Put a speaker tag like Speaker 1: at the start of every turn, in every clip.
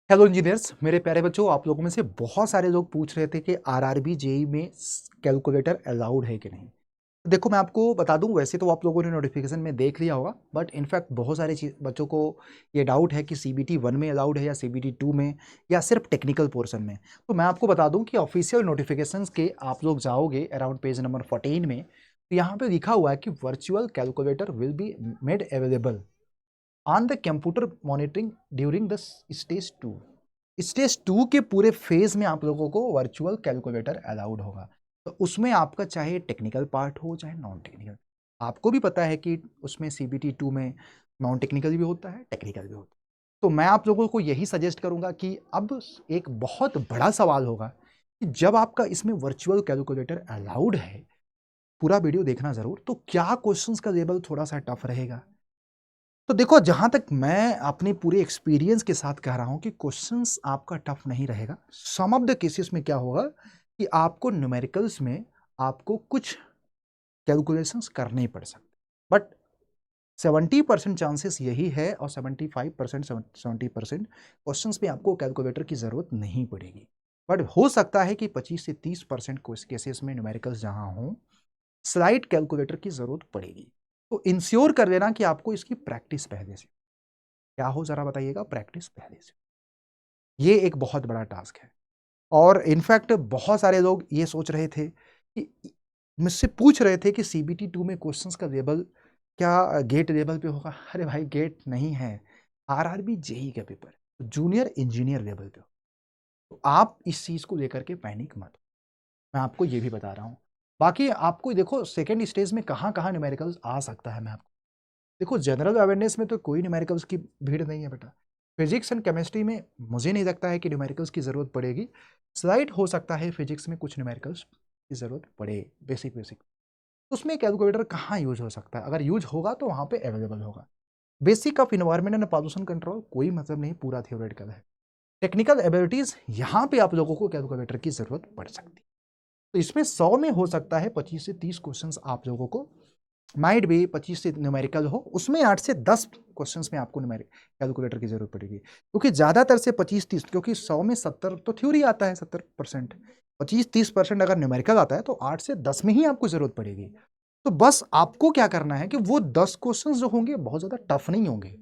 Speaker 1: Hello engineers, मेरे प्यारे बच्चों, आप लोगों में से बहुत सारे लोग पूछ रहे थे कि आरआरबी जेई में कैलकुलेटर अलाउड है कि नहीं। देखो, मैं आपको बता दूं, वैसे तो आप लोगों ने नोटिफिकेशन में देख लिया होगा, बट इनफैक्ट बहुत सारे बच्चों को ये डाउट है कि सीबीटी 1 में अलाउड है या सीबीटी 2 में या सिर्फ टेक्निकल पोर्शन में। तो मैं आपको बता दूं कि ऑफिशियल नोटिफिकेशंस के आप लोग जाओगे अराउंड पेज नंबर 14 में, तो यहाँ पे लिखा हुआ है कि virtual calculator will be made available on the computer monitoring during the stage 2 के पूरे फेज में आप लोगों को वर्चुअल कैलकुलेटर अलाउड होगा। तो उसमें आपका चाहे टेक्निकल पार्ट हो चाहे नॉन टेक्निकल, आपको भी पता है कि उसमें सीबीटी 2 में नॉन टेक्निकल भी होता है, टेक्निकल भी होता है। तो मैं आप लोगों को यही सजेस्ट करूंगा कि अब एक बहुत बड़ा सवाल होगा कि जब आपका इसमें वर्चुअल कैलकुलेटर अलाउड है, पूरा वीडियो देखना जरूर, तो क्या क्वेश्चंस का लेवल थोड़ा सा टफ रहेगा। तो देखो, जहां तक मैं अपने पूरे एक्सपीरियंस के साथ कह रहा हूं कि क्वेश्चंस आपका टफ नहीं रहेगा। सम ऑफ द केसेस में क्या होगा कि आपको न्यूमेरिकल्स में आपको कुछ कैलकुलेशंस करने ही पड़ सकते, बट 70% चांसेस यही है और 75% 70% क्वेश्चंस में आपको कैलकुलेटर की जरूरत नहीं पड़ेगी। बट हो सकता है कि 25 से 30% केसेस में न्यूमेरिकल्स जहां हों, स्लाइड कैलकुलेटर की जरूरत पड़ेगी। तो इंश्योर कर लेना कि आपको इसकी प्रैक्टिस पहले से क्या हो, जरा बताइएगा, प्रैक्टिस पहले से। ये एक बहुत बड़ा टास्क है। और इनफैक्ट बहुत सारे लोग ये सोच रहे थे कि मुझसे पूछ रहे थे कि सीबीटी 2 में क्वेश्चंस का लेवल क्या गेट लेवल पे होगा। अरे भाई, गेट नहीं है, आरआरबी जेई का पेपर जूनियर इंजीनियर लेवल पे हो। तो आप इस चीज को लेकर के पैनिक मत, मैं आपको ये भी बता रहा हूँ। बाकी आपको देखो, सेकेंड स्टेज में कहाँ कहाँ न्यूमेरिकल्स आ सकता है, मैं आपको देखो, जनरल अवेयरनेस में तो कोई न्यूमेरिकल्स की भीड़ नहीं है बेटा। फिजिक्स एंड केमिस्ट्री में मुझे नहीं लगता है कि न्यूमेरिकल्स की ज़रूरत पड़ेगी। स्लाइड हो सकता है फिजिक्स में कुछ न्यूमेरिकल्स की ज़रूरत पड़े, बेसिक बेसिक। तो उसमें कैलकुलेटर कहाँ यूज हो सकता है, अगर यूज होगा तो वहाँ पे अवेलेबल होगा। Basic of environment and pollution control कोई मतलब नहीं, पूरा थियोरेटिकल है। टेक्निकल एबिलिटीज, यहाँ पे आप लोगों को कैलकुलेटर की ज़रूरत पड़ सकती है। तो इसमें 100 में हो सकता है 25 से 30 क्वेश्चन आप लोगों को माइट भी 25 से न्यूमेरिकल हो, उसमें 8 से 10 क्वेश्चंस में आपको न्यूमेरिक कैलकुलेटर की जरूरत पड़ेगी। क्योंकि ज़्यादातर से 25-30, क्योंकि 100 में 70 तो थ्योरी आता है, 70%, 25-30% अगर न्यूमेरिकल आता है तो 8 से 10 में ही आपको जरूरत पड़ेगी। तो बस आपको क्या करना है कि वो 10 क्वेश्चन जो होंगे बहुत ज़्यादा टफ नहीं होंगे।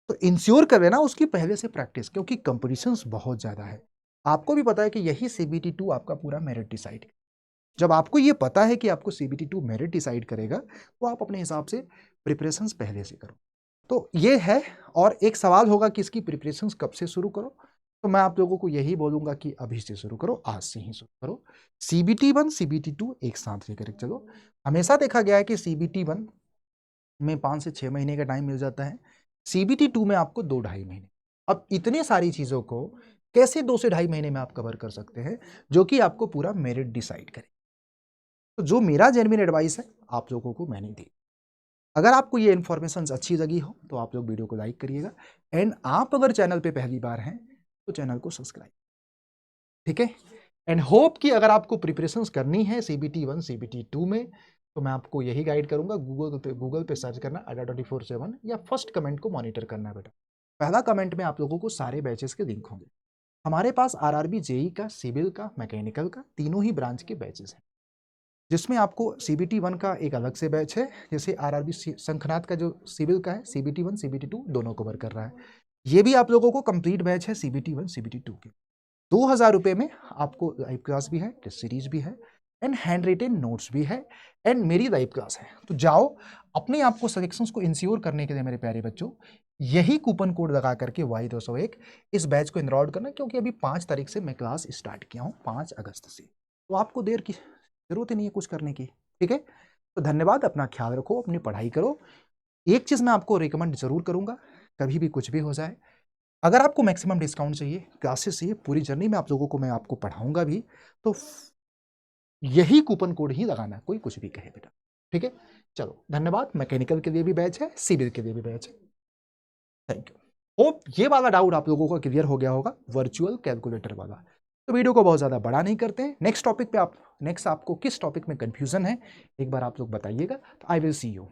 Speaker 1: तो इंश्योर कर लेना उसकी पहले से प्रैक्टिस, क्योंकि कंपटीशन बहुत ज़्यादा है। आपको भी पता है कि यही सीबीटी 2 आपका पूरा मेरिट डिसाइड। जब आपको ये पता है कि आपको सीबीटी 2 मेरिट डिसाइड करेगा, तो आप अपने हिसाब से प्रिपरेशंस पहले से करो। तो ये है। और एक सवाल होगा कि इसकी प्रिपरेशंस कब से शुरू करो, तो मैं आप लोगों को यही बोलूंगा कि अभी से शुरू करो, आज से ही शुरू करो। सीबीटी 1 सीबीटी 2 एक साथ लेकर चलो। हमेशा देखा गया है कि सीबीटी 1 में 5 से 6 महीने का टाइम मिल जाता है, सीबीटी 2 में आपको 2-2.5 महीने। अब इतने सारी चीजों को कैसे 2 से 2.5 महीने में आप कवर कर सकते हैं, जो कि आपको पूरा मेरिट डिसाइड करे। तो जो मेरा जेन्युइन एडवाइस है आप लोगों को मैंने दी। अगर आपको ये इन्फॉर्मेशन अच्छी लगी हो तो आप लोग वीडियो को लाइक करिएगा, एंड आप अगर चैनल पे पहली बार हैं तो चैनल को सब्सक्राइब, ठीक है। एंड होप कि अगर आपको प्रिपरेशंस करनी है सीबीटी 1 सीबीटी 2 में, तो मैं आपको यही गाइड करूंगा, गूगल पे सर्च करना अड्डा 24/7, या फर्स्ट कमेंट को मॉनिटर करना बेटा। पहला कमेंट में आप लोगों को सारे बैचेस के लिंक होंगे। हमारे पास आरआरबी जेई का, सिविल का, मैकेनिकल का, तीनों ही ब्रांच के बैचेस हैं, जिसमें आपको सीबीटी 1 का एक अलग से बैच है, जैसे आरआरबी शंखनाथ का जो सिविल का है, सीबीटी 1 सीबीटी 2 दोनों कवर कर रहा है। ये भी आप लोगों को कंप्लीट बैच है सीबीटी 1 सीबीटी 2 के। 2000 रुपये में आपको लाइव क्लास भी है, टेस्ट सीरीज भी है, एंड हैंड रिटेन नोट्स भी है, एंड मेरी लाइव क्लास है। तो जाओ, अपने आप को सिलेक्शंस को इंश्योर करने के लिए मेरे प्यारे बच्चों, यही कूपन कोड लगा करके Y201 इस बैच को इनरोल करना, क्योंकि अभी 5 तारीख से मैं क्लास स्टार्ट किया हूँ, 5 अगस्त से। तो आपको देर की जरूरत ही नहीं है कुछ करने की, ठीक है। तो धन्यवाद, अपना ख्याल रखो, अपनी पढ़ाई करो। एक चीज मैं आपको रिकमेंड जरूर करूंगा, कभी भी कुछ भी हो जाए, अगर आपको मैक्सिमम डिस्काउंट चाहिए, क्लासेस चाहिए, पूरी जर्नी में आप लोगों को मैं आपको पढ़ाऊंगा भी, तो यही कूपन कोड ही लगाना, कोई कुछ भी कहे बेटा, ठीक है। चलो धन्यवाद। मैकेनिकल के लिए भी बैच है, सिविल के लिए भी बैच है। Thank you. होप ये वाला डाउट आप लोगों को क्लियर हो गया होगा, वर्चुअल कैलकुलेटर वाला। तो वीडियो को बहुत ज़्यादा बड़ा नहीं करते हैं, नेक्स्ट टॉपिक पे नेक्स्ट आपको किस टॉपिक में कंफ्यूजन है एक बार आप लोग बताइएगा, तो आई विल सी यू।